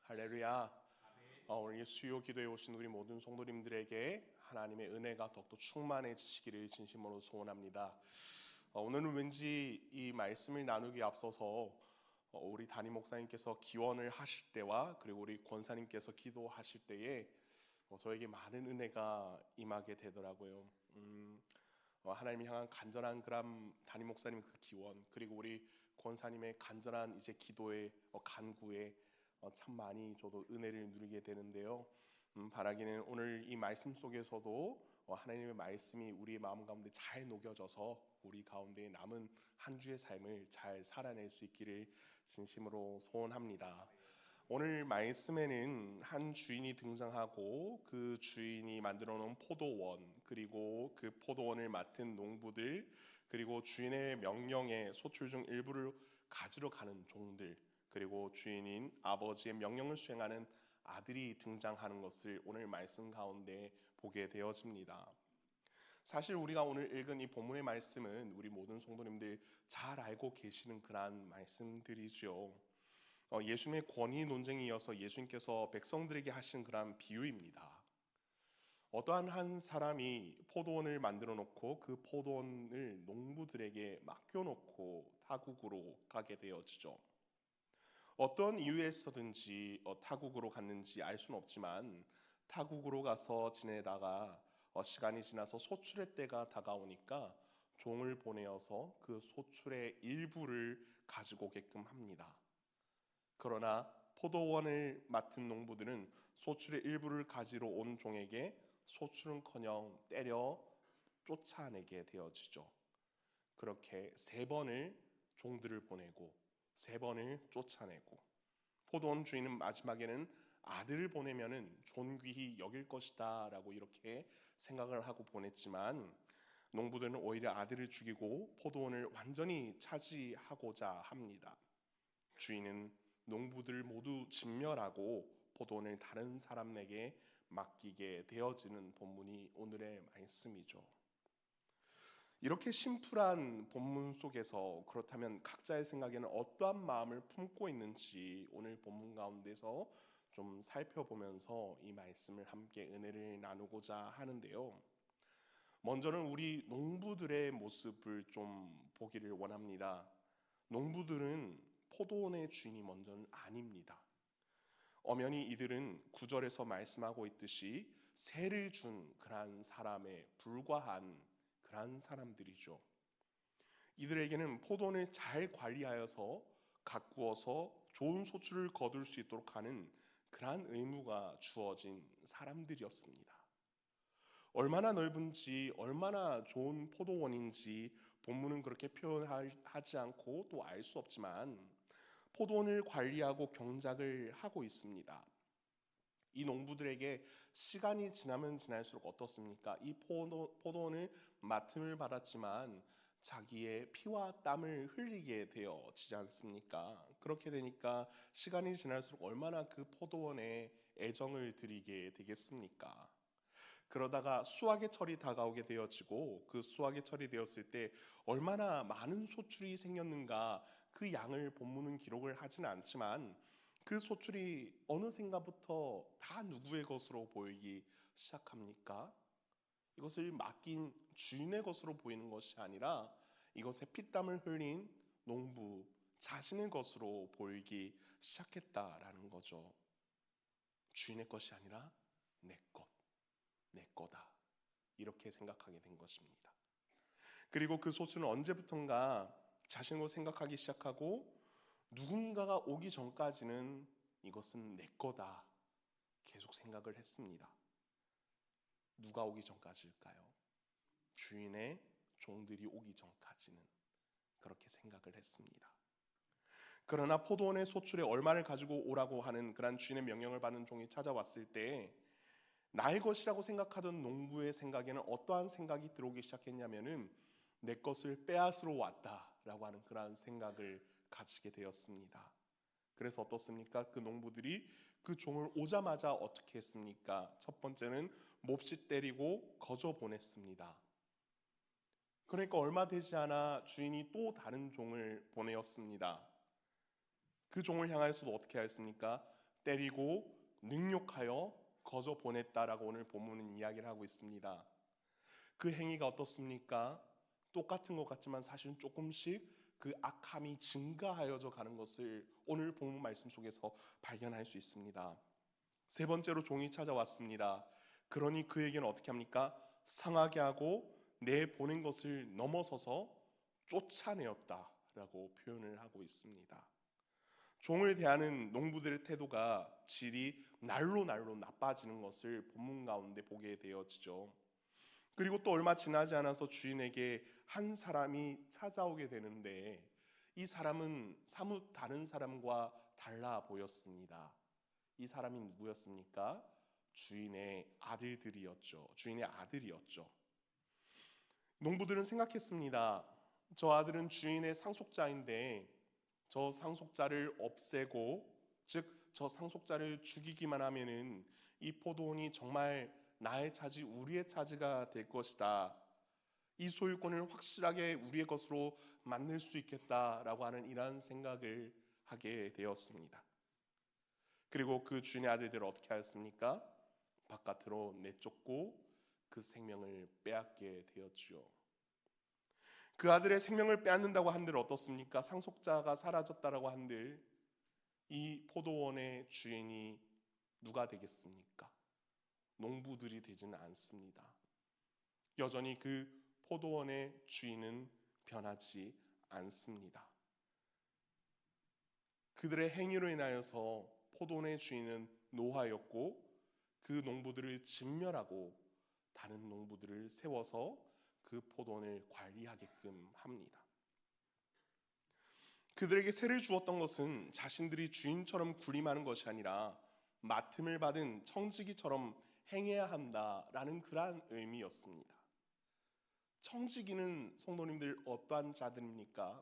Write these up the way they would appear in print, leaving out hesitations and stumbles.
할렐루야. 오늘 수요 기도에 오신 우리 모든 성도님들에게 하나님의 은혜가 더욱더 충만해지시기를 진심으로 소원합니다. 오늘은 왠지 이 말씀을 나누기에 앞서서 우리 담임 목사님께서 기원을 하실 때와 그리고 우리 권사님께서 기도하실 때에 저에게 많은 은혜가 임하게 되더라고요. 하나님이 향한 간절한 그런 담임 목사님 그 기원, 그리고 우리 권사님의 간절한 이제 기도의 간구에 참 많이 저도 은혜를 누리게 되는데요. 바라기는 오늘 이 말씀 속에서도 하나님의 말씀이 우리의 마음 가운데 잘 녹여져서 우리 가운데 남은 한 주의 삶을 잘 살아낼 수 있기를 진심으로 소원합니다. 오늘 말씀에는 한 주인이 등장하고 그 주인이 만들어 놓은 포도원, 그리고 그 포도원을 맡은 농부들, 그리고 주인의 명령에 소출 중 일부를 가지러 가는 종들, 그리고 주인인 아버지의 명령을 수행하는 아들이 등장하는 것을 오늘 말씀 가운데 보게 되어집니다. 사실 우리가 오늘 읽은 이 본문의 말씀은 우리 모든 성도님들 잘 알고 계시는 그러한 말씀들이죠. 예수님의 권위 논쟁에 이어서 예수님께서 백성들에게 하신 그러한 비유입니다. 어떠한 한 사람이 포도원을 만들어 놓고 그 포도원을 농부들에게 맡겨 놓고 타국으로 가게 되어지죠. 어떤 이유에서든지 타국으로 갔는지 알 수는 없지만 타국으로 가서 지내다가 시간이 지나서 소출의 때가 다가오니까 종을 보내어서 그 소출의 일부를 가지고 오게끔 합니다. 그러나 포도원을 맡은 농부들은 소출의 일부를 가지러 온 종에게 소출은커녕 때려 쫓아내게 되어지죠. 그렇게 세 번을 종들을 보내고 세 번을 쫓아내고 포도원 주인은 마지막에는 아들을 보내면은 존귀히 여길 것이다라고 이렇게 생각을 하고 보냈지만 농부들은 오히려 아들을 죽이고 포도원을 완전히 차지하고자 합니다. 주인은 농부들을 모두 진멸하고 포도원을 다른 사람에게 맡기게 되어지는 본문이 오늘의 말씀이죠. 이렇게 심플한 본문 속에서 그렇다면 각자의 생각에는 어떠한 마음을 품고 있는지 오늘 본문 가운데서 좀 살펴보면서 이 말씀을 함께 은혜를 나누고자 하는데요. 먼저는 우리 농부들의 모습을 좀 보기를 원합니다. 농부들은 포도원의 주인이 먼저는 아닙니다. 엄연히 이들은 구절에서 말씀하고 있듯이 세를 준 그러한 사람에 불과한 그러한 사람들이죠. 이들에게는 포도원을 잘 관리하여서 가꾸어서 좋은 소출을 거둘 수 있도록 하는 그러한 의무가 주어진 사람들이었습니다. 얼마나 넓은지 얼마나 좋은 포도원인지 본문은 그렇게 표현하지 않고 또 알 수 없지만 포도원을 관리하고 경작을 하고 있습니다. 이 농부들에게 시간이 지나면 지날수록 어떻습니까? 이 포도원을 맡음을 받았지만 자기의 피와 땀을 흘리게 되어지지 않습니까? 그렇게 되니까 시간이 지날수록 얼마나 그 포도원에 애정을 드리게 되겠습니까? 그러다가 수확의 철이 다가오게 되어지고 그 수확의 철이 되었을 때 얼마나 많은 소출이 생겼는가 그 양을 본문은 기록을 하지는 않지만 그 소출이 어느샌가부터 다 누구의 것으로 보이기 시작합니까? 이것을 맡긴 주인의 것으로 보이는 것이 아니라 이것에 피땀을 흘린 농부 자신의 것으로 보이기 시작했다라는 거죠. 주인의 것이 아니라 내 것. 내 거다. 이렇게 생각하게 된 것입니다. 그리고 그 소수는 언제부턴가 자신으로 생각하기 시작하고 누군가가 오기 전까지는 이것은 내 거다. 계속 생각을 했습니다. 누가 오기 전까지일까요? 주인의 종들이 오기 전까지는 그렇게 생각을 했습니다. 그러나 포도원의 소출에 얼마를 가지고 오라고 하는 그런 주인의 명령을 받는 종이 찾아왔을 때 나의 것이라고 생각하던 농부의 생각에는 어떠한 생각이 들어오기 시작했냐면은 내 것을 빼앗으러 왔다라고 하는 그러한 생각을 가지게 되었습니다. 그래서 어떻습니까? 그 농부들이 그 종을 오자마자 어떻게 했습니까? 첫 번째는 몹시 때리고 거저 보냈습니다. 그러니까 얼마 되지 않아 주인이 또 다른 종을 보내었습니다. 그 종을 향하여서도 어떻게 하였습니까? 때리고 능욕하여 거저 보냈다라고 오늘 본문은 이야기를 하고 있습니다. 그 행위가 어떻습니까? 똑같은 것 같지만 사실은 조금씩 그 악함이 증가하여져 가는 것을 오늘 본문 말씀 속에서 발견할 수 있습니다. 세 번째로 종이 찾아왔습니다. 그러니 그에게는 어떻게 합니까? 상하게 하고 내보낸 것을 넘어서서 쫓아내었다라고 표현을 하고 있습니다. 종을 대하는 농부들의 태도가 질이 날로 나빠지는 것을 본문 가운데 보게 되어지죠. 그리고 또 얼마 지나지 않아서 주인에게 한 사람이 찾아오게 되는데 이 사람은 사뭇 다른 사람과 달라 보였습니다. 이 사람이 누구였습니까? 주인의 아들이었죠. 농부들은 생각했습니다. 저 아들은 주인의 상속자인데 저 상속자를 없애고, 즉 저 상속자를 죽이기만 하면은 이 포도원이 정말 나의 차지, 우리의 차지가 될 것이다. 이 소유권을 확실하게 우리의 것으로 만들 수 있겠다라고 하는 이러한 생각을 하게 되었습니다. 그리고 그 주인의 아들들을 어떻게 하였습니까? 바깥으로 내쫓고 그 생명을 빼앗게 되었지요. 그 아들의 생명을 빼앗는다고 한들 어떻습니까? 상속자가 사라졌다라고 한들 이 포도원의 주인이 누가 되겠습니까? 농부들이 되지는 않습니다. 여전히 그 포도원의 주인은 변하지 않습니다. 그들의 행위로 인하여서 포도원의 주인은 노하였고 그 농부들을 진멸하고 다른 농부들을 세워서 그 포도원을 관리하게끔 합니다. 그들에게 세를 주었던 것은 자신들이 주인처럼 군림하는 것이 아니라 맡음을 받은 청지기처럼 행해야 한다라는 그러한 의미였습니다. 청지기는 성도님들 어떠한 자들입니까?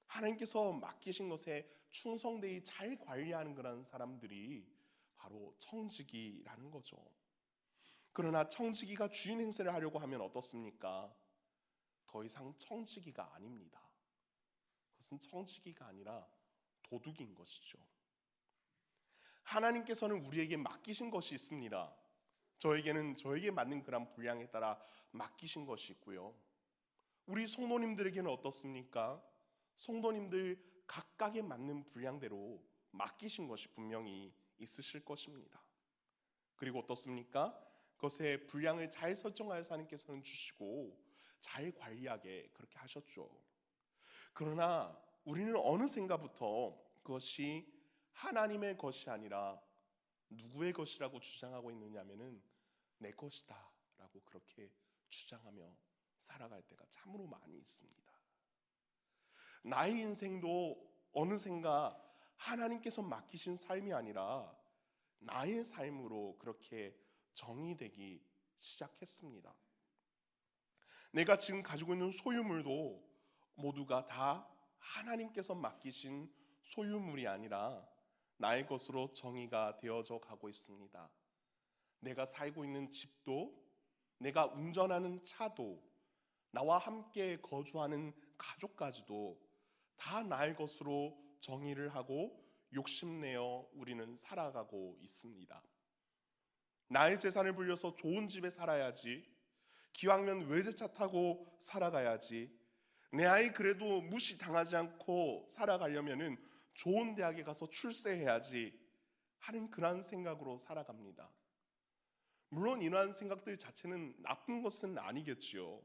하나님께서 맡기신 것에 충성되이 잘 관리하는 그런 사람들이 바로 청지기라는 거죠. 그러나 청지기가 주인 행세를 하려고 하면 어떻습니까? 더 이상 청지기가 아닙니다. 그것은 청지기가 아니라 도둑인 것이죠. 하나님께서는 우리에게 맡기신 것이 있습니다. 저에게는 저에게 맞는 그런 분량에 따라 맡기신 것이 있고요. 우리 성도님들에게는 어떻습니까? 성도님들 각각에 맞는 분량대로 맡기신 것이 분명히 있으실 것입니다. 그리고 어떻습니까? 그것의 분량을 잘 설정하여서 하나님께서는 주시고 잘 관리하게 그렇게 하셨죠. 그러나 우리는 어느샌가부터 그것이 하나님의 것이 아니라 누구의 것이라고 주장하고 있느냐면은 내 것이다 라고 그렇게 주장하며 살아갈 때가 참으로 많이 있습니다. 나의 인생도 어느샌가 하나님께서 맡기신 삶이 아니라 나의 삶으로 그렇게 정의되기 시작했습니다. 내가 지금 가지고 있는 소유물도 모두가 다 하나님께서 맡기신 소유물이 아니라 나의 것으로 정의가 되어져 가고 있습니다. 내가 살고 있는 집도, 내가 운전하는 차도, 나와 함께 거주하는 가족까지도 다 나의 것으로 정의를 하고 욕심내어 우리는 살아가고 있습니다. 나의 재산을 불려서 좋은 집에 살아야지, 기왕이면 외제차 타고 살아가야지, 내 아이 그래도 무시당하지 않고 살아가려면은 좋은 대학에 가서 출세해야지 하는 그러한 생각으로 살아갑니다. 물론 이러한 생각들 자체는 나쁜 것은 아니겠지요.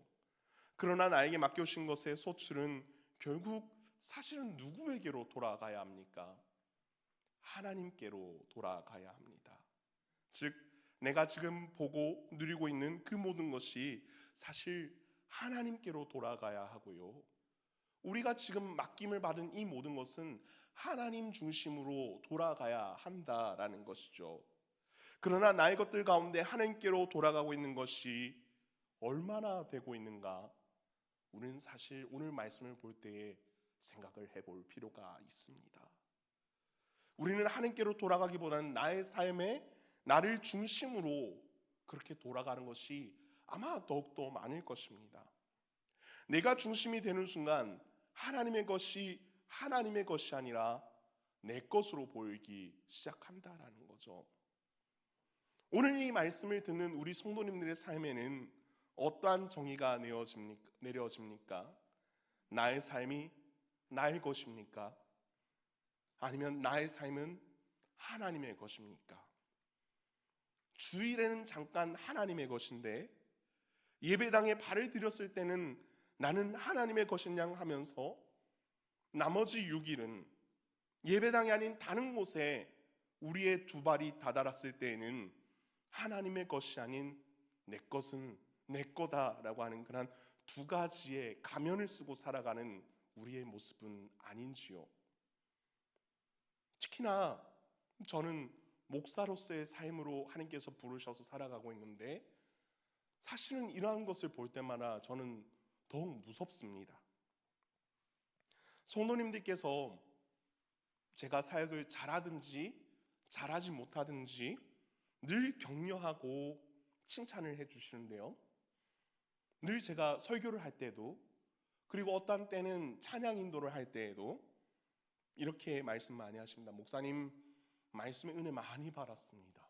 그러나 나에게 맡겨주신 것의 소출은 결국 사실은 누구에게로 돌아가야 합니까? 하나님께로 돌아가야 합니다. 즉 내가 지금 보고 누리고 있는 그 모든 것이 사실 하나님께로 돌아가야 하고요. 우리가 지금 맡김을 받은 이 모든 것은 하나님 중심으로 돌아가야 한다라는 것이죠. 그러나 나의 것들 가운데 하나님께로 돌아가고 있는 것이 얼마나 되고 있는가? 우리는 사실 오늘 말씀을 볼 때에 생각을 해볼 필요가 있습니다. 우리는 하나님께로 돌아가기보다는 나의 삶에 나를 중심으로 그렇게 돌아가는 것이 아마 더욱더 많을 것입니다. 내가 중심이 되는 순간 하나님의 것이 아니라 내 것으로 보이기 시작한다라는 거죠. 오늘 이 말씀을 듣는 우리 성도님들의 삶에는 어떠한 정의가 내려집니까? 나의 삶이 나의 것입니까? 아니면 나의 삶은 하나님의 것입니까? 주일에는 잠깐 하나님의 것인데 예배당에 발을 들였을 때는 나는 하나님의 것이냐 하면서 나머지 6일은 예배당이 아닌 다른 곳에 우리의 두 발이 다다랐을 때에는 하나님의 것이 아닌 내 것은 내 거다라고 하는 그런 두 가지의 가면을 쓰고 살아가는 우리의 모습은 아닌지요. 특히나 저는 목사로서의 삶으로 하나님께서 부르셔서 살아가고 있는데 사실은 이러한 것을 볼 때마다 저는 더욱 무섭습니다. 성도님들께서 제가 사역을 잘하든지 잘하지 못하든지 늘 격려하고 칭찬을 해주시는데요. 늘 제가 설교를 할 때도 그리고 어떤 때는 찬양 인도를 할 때에도 이렇게 말씀 많이 하십니다. 목사님 말씀에 은혜 많이 받았습니다.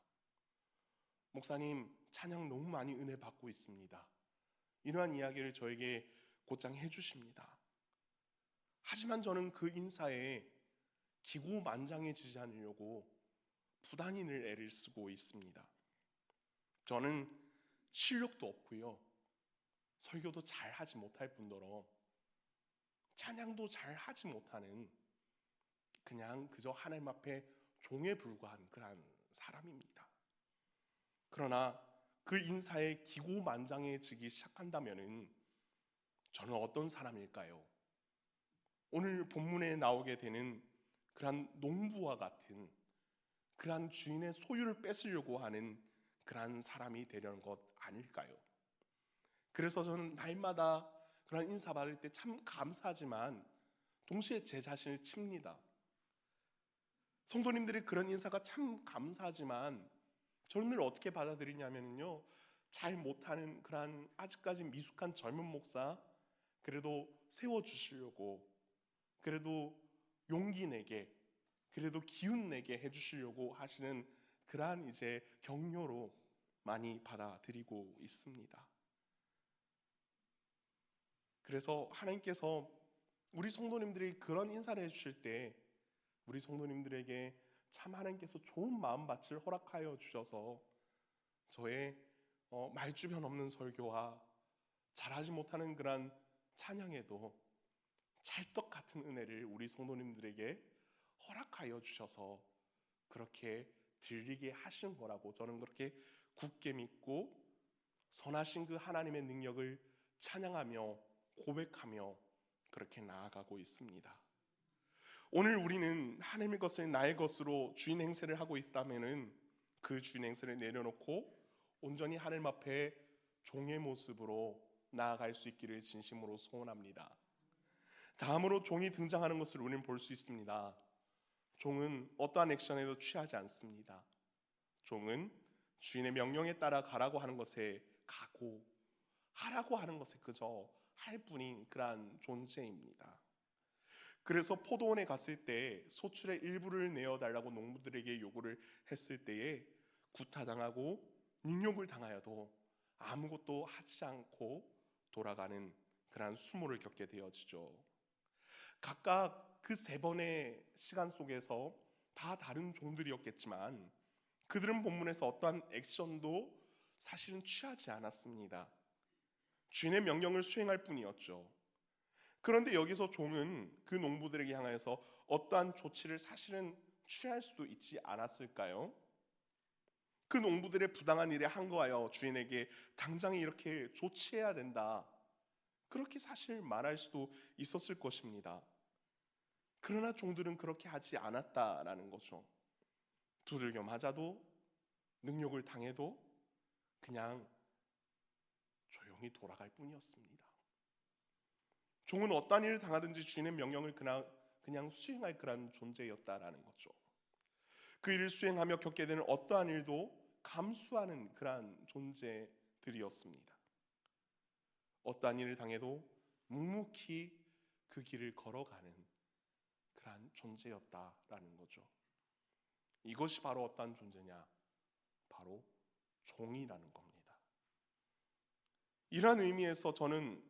목사님 찬양 너무 많이 은혜 받고 있습니다. 이러한 이야기를 저에게 곧장 해주십니다. 하지만 저는 그 인사에 기고만장해지지 않으려고 부단히 늘 애를 쓰고 있습니다. 저는 실력도 없고요. 설교도 잘 하지 못할 뿐더러 찬양도 잘 하지 못하는 그냥 그저 하나님 앞에 종에 불과한 그러한 사람입니다. 그러나 그 인사에 기고만장해지기 시작한다면은 저는 어떤 사람일까요? 오늘 본문에 나오게 되는 그러한 농부와 같은 그러한 주인의 소유를 뺏으려고 하는 그러한 사람이 되려는 것 아닐까요? 그래서 저는 날마다 그런 인사 받을 때 참 감사하지만 동시에 제 자신을 칩니다. 성도님들의 그런 인사가 참 감사하지만 저는 늘 어떻게 받아들이냐면요, 잘 못하는 그런 아직까지 미숙한 젊은 목사 그래도 세워주시려고, 그래도 용기 내게, 그래도 기운 내게 해주시려고 하시는 그러한 이제 격려로 많이 받아들이고 있습니다. 그래서 하나님께서 우리 성도님들이 그런 인사를 해주실 때 우리 성도님들에게 참 하나님께서 좋은 마음밭을 허락하여 주셔서 저의 말주변 없는 설교와 잘하지 못하는 그런 찬양에도 찰떡 같은 은혜를 우리 성도님들에게 허락하여 주셔서 그렇게 들리게 하신 거라고 저는 그렇게 굳게 믿고 선하신 그 하나님의 능력을 찬양하며 고백하며 그렇게 나아가고 있습니다. 오늘 우리는 하나님의 것을 나의 것으로 주인 행세를 하고 있다면은 그 주인 행세를 내려놓고 온전히 하나님 앞에 종의 모습으로 나아갈 수 있기를 진심으로 소원합니다. 다음으로 종이 등장하는 것을 우리는 볼 수 있습니다. 종은 어떠한 액션에도 취하지 않습니다. 종은 주인의 명령에 따라 가라고 하는 것에 가고 하라고 하는 것에 그저 할 뿐인 그러한 존재입니다. 그래서 포도원에 갔을 때 소출의 일부를 내어달라고 농부들에게 요구를 했을 때에 구타당하고 능욕을 당하여도 아무것도 하지 않고 돌아가는 그러한 수모를 겪게 되어지죠. 각각 그 세 번의 시간 속에서 다 다른 종들이었겠지만 그들은 본문에서 어떠한 액션도 사실은 취하지 않았습니다. 주인의 명령을 수행할 뿐이었죠. 그런데 여기서 종은 그 농부들에게 향하여서 어떠한 조치를 사실은 취할 수도 있지 않았을까요? 그 농부들의 부당한 일에 항거하여 주인에게 당장 이렇게 조치해야 된다, 그렇게 사실 말할 수도 있었을 것입니다. 그러나 종들은 그렇게 하지 않았다라는 거죠. 두들겨 맞아도 능욕을 당해도 그냥 조용히 돌아갈 뿐이었습니다. 종은 어떠한 일을 당하든지 주인의 명령을 그냥 수행할 그런 존재였다라는 거죠. 그 일을 수행하며 겪게 되는 어떠한 일도 감수하는 그러한 존재들이었습니다. 어떠한 일을 당해도 묵묵히 그 길을 걸어가는 그러한 존재였다라는 거죠. 이것이 바로 어떤 존재냐? 바로 종이라는 겁니다. 이러한 의미에서 저는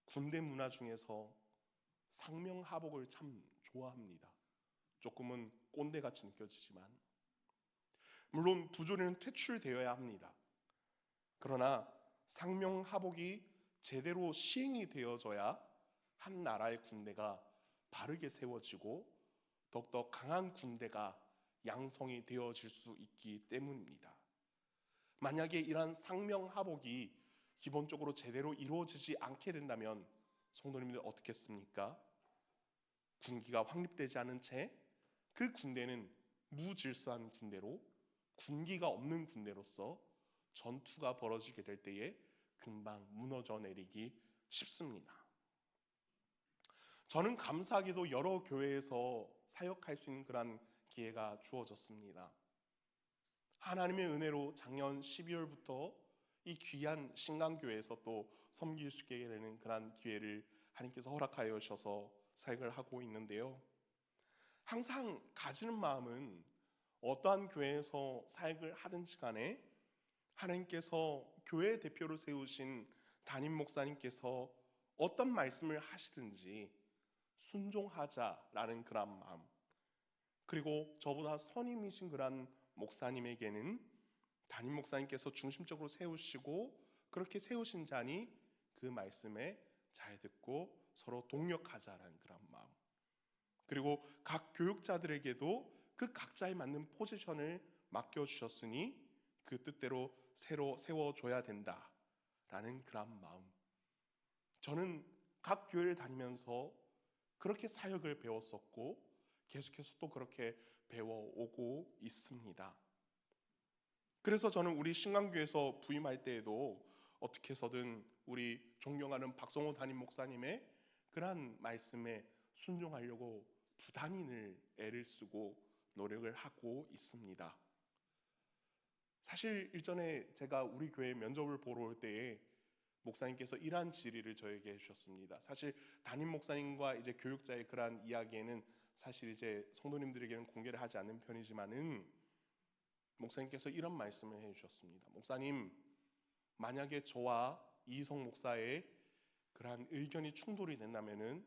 군대 문화 중에서 상명하복을 참 좋아합니다. 조금은 꼰대같이 느껴지지만 물론 부조리는 퇴출되어야 합니다. 그러나 상명하복이 제대로 시행이 되어져야 한 나라의 군대가 바르게 세워지고 더욱더 강한 군대가 양성이 되어질 수 있기 때문입니다. 만약에 이러한 상명하복이 기본적으로 제대로 이루어지지 않게 된다면 성도님들 어떻겠습니까? 군기가 확립되지 않은 채 그 군대는 무질서한 군대로 군기가 없는 군대로서 전투가 벌어지게 될 때에 금방 무너져 내리기 쉽습니다. 저는 감사하게도 여러 교회에서 사역할 수 있는 그런 기회가 주어졌습니다. 하나님의 은혜로 작년 12월부터 이 귀한 신강교회에서 또 섬길 수 있게 되는 그런 기회를 하나님께서 허락하여 주셔서 사역을 하고 있는데요. 항상 가지는 마음은 어떠한 교회에서 사역을 하든지 간에 하나님께서 교회 대표로 세우신 담임 목사님께서 어떤 말씀을 하시든지 순종하자라는 그런 마음, 그리고 저보다 선임이신 그런 목사님에게는 담임 목사님께서 중심적으로 세우시고 그렇게 세우신 자니 그 말씀에 잘 듣고 서로 동력하자라는 그런 마음, 그리고 각 교육자들에게도 그 각자에 맞는 포지션을 맡겨주셨으니 그 뜻대로 새로 세워줘야 된다라는 그런 마음, 저는 각 교회를 다니면서 그렇게 사역을 배웠었고 계속해서 또 그렇게 배워오고 있습니다. 그래서 저는 우리 신강교회에서 부임할 때에도 어떻게 해서든 우리 존경하는 박성호 담임 목사님의 그러한 말씀에 순종하려고 부단히 늘 애를 쓰고 노력을 하고 있습니다. 사실 일전에 제가 우리 교회 면접을 보러 올 때에 목사님께서 이러한 질의를 저에게 해주셨습니다. 사실 담임 목사님과 이제 교육자의 그러한 이야기에는 사실 이제 성도님들에게는 공개를 하지 않는 편이지만은 목사님께서 이런 말씀을 해주셨습니다. 목사님, 만약에 저와 이희성 목사의 그러한 의견이 충돌이 된다면은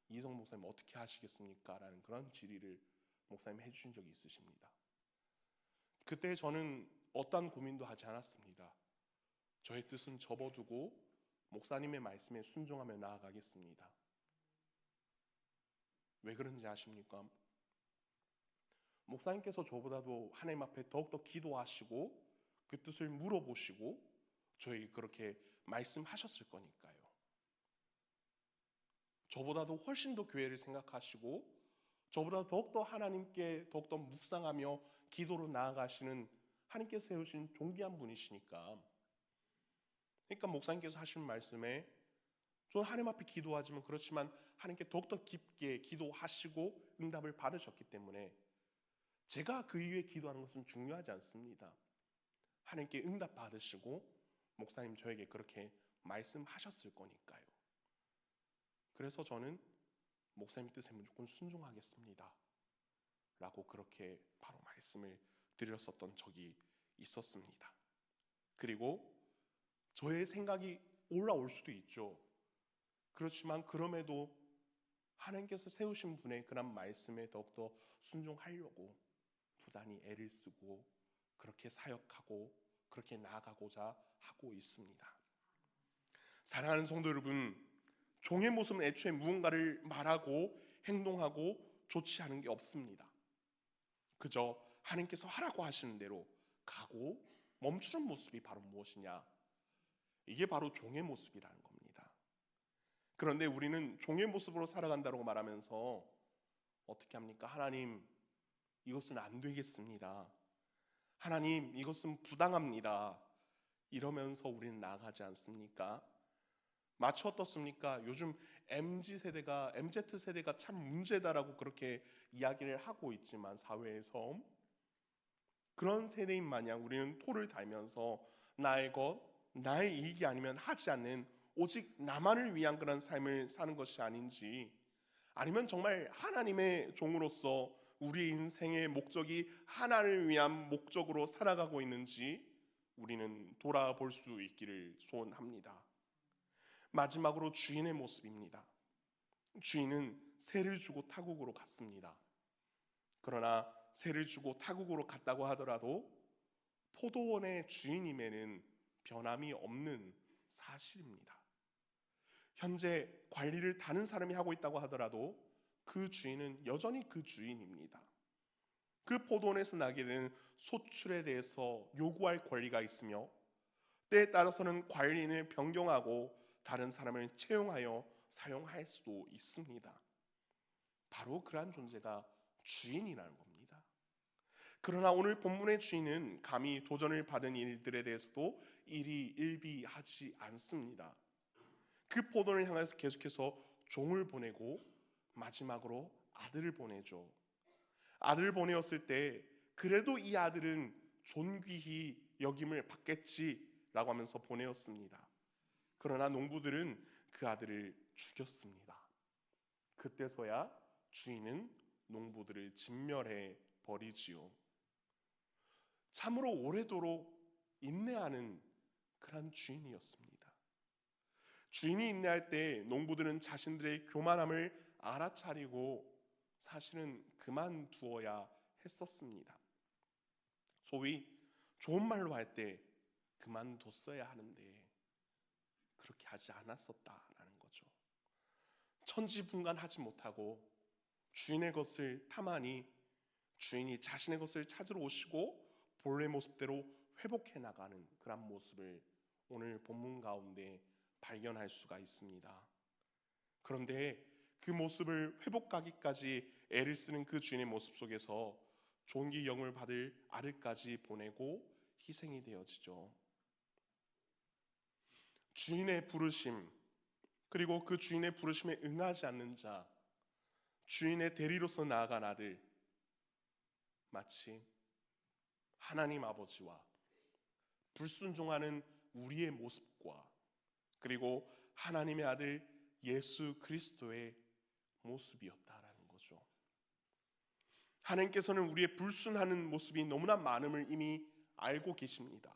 이희성 목사님 어떻게 하시겠습니까? 라는 그런 질의를 목사님 해주신 적이 있으십니다. 그때 저는 어떠한 고민도 하지 않았습니다. 저의 뜻은 접어두고 목사님의 말씀에 순종하며 나아가겠습니다. 왜 그런지 아십니까? 목사님께서 저보다도 하나님 앞에 더욱더 기도하시고 그 뜻을 물어보시고 저에게 그렇게 말씀하셨을 거니까요. 저보다도 훨씬 더 교회를 생각하시고 저보다 더욱더 하나님께 더욱더 묵상하며 기도로 나아가시는 하나님께서 세우신 존귀한 분이시니까, 그러니까 목사님께서 하신 말씀에 저는 하나님 앞에 기도하지만 그렇지만 하나님께 더욱더 깊게 기도하시고 응답을 받으셨기 때문에 제가 그 이후에 기도하는 것은 중요하지 않습니다. 하나님께 응답 받으시고 목사님 저에게 그렇게 말씀하셨을 거니까요. 그래서 저는 목사님 뜻에 무조건 순종하겠습니다 라고 그렇게 바로 말씀을 드렸었던 적이 있었습니다. 그리고 저의 생각이 올라올 수도 있죠. 그렇지만 그럼에도 하나님께서 세우신 분의 그런 말씀에 더욱더 순종하려고 부단히 애를 쓰고 그렇게 사역하고 그렇게 나아가고자 하고 있습니다. 사랑하는 성도 여러분, 종의 모습은 애초에 무언가를 말하고 행동하고 좋지 않은 게 없습니다. 그저 하나님께서 하라고 하시는 대로 가고 멈추는 모습이 바로 무엇이냐? 이게 바로 종의 모습이라는 겁니다. 그런데 우리는 종의 모습으로 살아간다고 말하면서 어떻게 합니까? 하나님, 이것은 안 되겠습니다. 하나님, 이것은 부당합니다. 이러면서 우리는 나아가지 않습니까? 마치 어떻습니까? 요즘 MZ세대가 참 문제다라고 그렇게 이야기를 하고 있지만 사회에서 그런 세대인 마냥 우리는 토를 달면서 나의 것, 나의 이익이 아니면 하지 않는 오직 나만을 위한 그런 삶을 사는 것이 아닌지, 아니면 정말 하나님의 종으로서 우리 인생의 목적이 하나님을 위한 목적으로 살아가고 있는지 우리는 돌아볼 수 있기를 소원합니다. 마지막으로 주인의 모습입니다. 주인은 새를 주고 타국으로 갔습니다. 그러나 새를 주고 타국으로 갔다고 하더라도 포도원의 주인임에는 변함이 없는 사실입니다. 현재 관리를 다른 사람이 하고 있다고 하더라도 그 주인은 여전히 그 주인입니다. 그 포도원에서 나게 되는 소출에 대해서 요구할 권리가 있으며 때에 따라서는 관리인을 변경하고 다른 사람을 채용하여 사용할 수도 있습니다. 바로 그러한 존재가 주인이라는 겁니다. 그러나 오늘 본문의 주인은 감히 도전을 받은 일들에 대해서도 일희일비하지 않습니다. 그 포도원을 향해서 계속해서 종을 보내고 마지막으로 아들을 보내죠. 아들을 보내었을 때 그래도 이 아들은 존귀히 여김을 받겠지라고 하면서 보내었습니다. 그러나 농부들은 그 아들을 죽였습니다. 그때서야 주인은 농부들을 진멸해 버리지요. 참으로 오래도록 인내하는 그런 주인이었습니다. 주인이 인내할 때 농부들은 자신들의 교만함을 알아차리고 사실은 그만두어야 했었습니다. 소위 좋은 말로 할 때 그만뒀어야 하는데 그렇게 하지 않았었다라는 거죠. 천지분간하지 못하고 주인의 것을 탐하니 주인이 자신의 것을 찾으러 오시고 본래 모습대로 회복해 나가는 그런 모습을 오늘 본문 가운데 발견할 수가 있습니다. 그런데 그 모습을 회복하기까지 애를 쓰는 그 주인의 모습 속에서 존귀 영을 받을 아들까지 보내고 희생이 되어지죠. 주인의 부르심, 그리고 그 주인의 부르심에 응하지 않는 자, 주인의 대리로서 나아간 아들, 마치 하나님 아버지와 불순종하는 우리의 모습과 그리고 하나님의 아들 예수 그리스도의 모습이었다라는 거죠. 하나님께서는 우리의 불순하는 모습이 너무나 많음을 이미 알고 계십니다.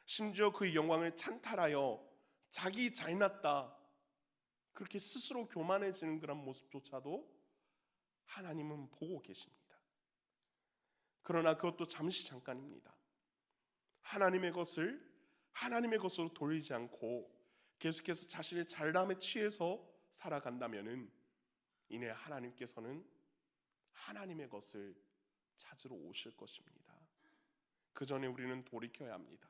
심지어 그 영광을 찬탈하여 자기 잘났다 그렇게 스스로 교만해지는 그런 모습조차도 하나님은 보고 계십니다. 그러나 그것도 잠시 잠깐입니다. 하나님의 것으로 돌리지 않고 계속해서 자신의 잘남에 취해서 살아간다면은 이내 하나님께서는 하나님의 것을 찾으러 오실 것입니다. 그 전에 우리는 돌이켜야 합니다.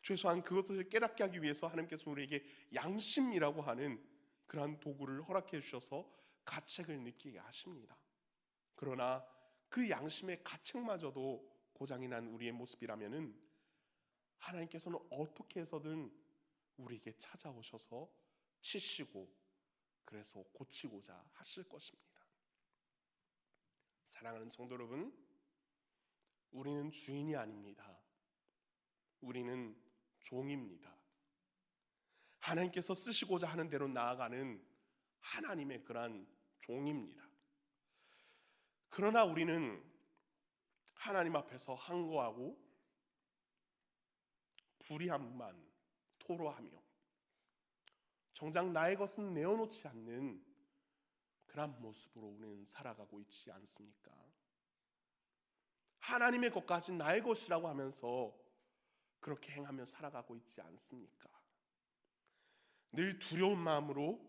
최소한 그것을 깨닫게 하기 위해서 하나님께서 우리에게 양심이라고 하는 그러한 도구를 허락해 주셔서 가책을 느끼게 하십니다. 그러나 그 양심의 가책마저도 고장이 난 우리의 모습이라면은 하나님께서는 어떻게 해서든 우리에게 찾아오셔서 치시고 그래서 고치고자 하실 것입니다. 사랑하는 성도 여러분, 우리는 주인이 아닙니다. 우리는 종입니다. 하나님께서 쓰시고자 하는 대로 나아가는 하나님의 그러한 종입니다. 그러나 우리는 하나님 앞에서 항거하고 불의함만 토로하며 정작 나의 것은 내어놓지 않는 그런 모습으로 우리는 살아가고 있지 않습니까? 하나님의 것까지 나의 것이라고 하면서 그렇게 행하며 살아가고 있지 않습니까? 늘 두려운 마음으로,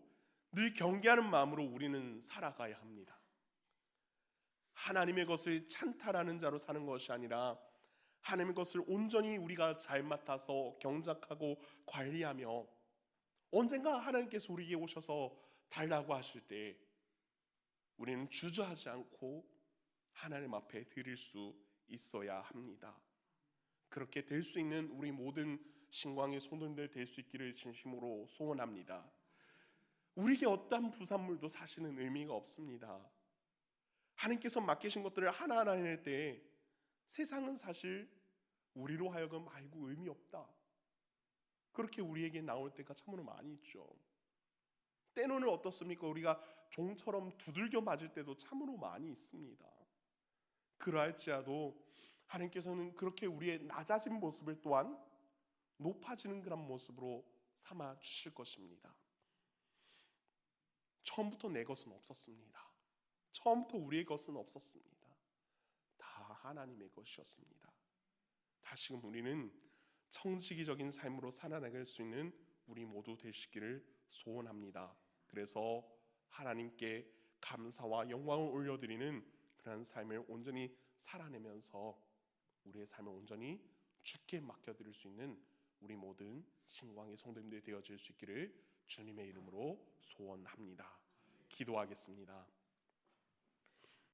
늘 경계하는 마음으로 우리는 살아가야 합니다. 하나님의 것을 찬탈하는 자로 사는 것이 아니라 하나님의 것을 온전히 우리가 잘 맡아서 경작하고 관리하며 언젠가 하나님께서 우리에게 오셔서 달라고 하실 때 우리는 주저하지 않고 하나님 앞에 드릴 수 있어야 합니다. 그렇게 될 수 있는 우리 모든 신광의 성도님들 될 수 있기를 진심으로 소원합니다. 우리에게 어떠한 부산물도 사실은 의미가 없습니다. 하나님께서 맡기신 것들을 하나하나 해낼 때 세상은 사실 우리로 하여금 아이고 의미 없다 그렇게 우리에게 나올 때가 참으로 많이 있죠. 때로는 어떻습니까? 우리가 종처럼 두들겨 맞을 때도 참으로 많이 있습니다. 그러할지라도 하나님께서는 그렇게 우리의 낮아진 모습을 또한 높아지는 그런 모습으로 삼아 주실 것입니다. 처음부터 내 것은 없었습니다. 처음부터 우리의 것은 없었습니다. 다 하나님의 것이었습니다. 다시금 우리는 청지기적인 삶으로 살아나갈 수 있는 우리 모두 되시기를 소원합니다. 그래서 하나님께 감사와 영광을 올려드리는 그런 삶을 온전히 살아내면서 우리의 삶을 온전히 주께 맡겨드릴 수 있는 우리 모든 신광의 성도님들이 되어질 수 있기를 주님의 이름으로 소원합니다. 기도하겠습니다.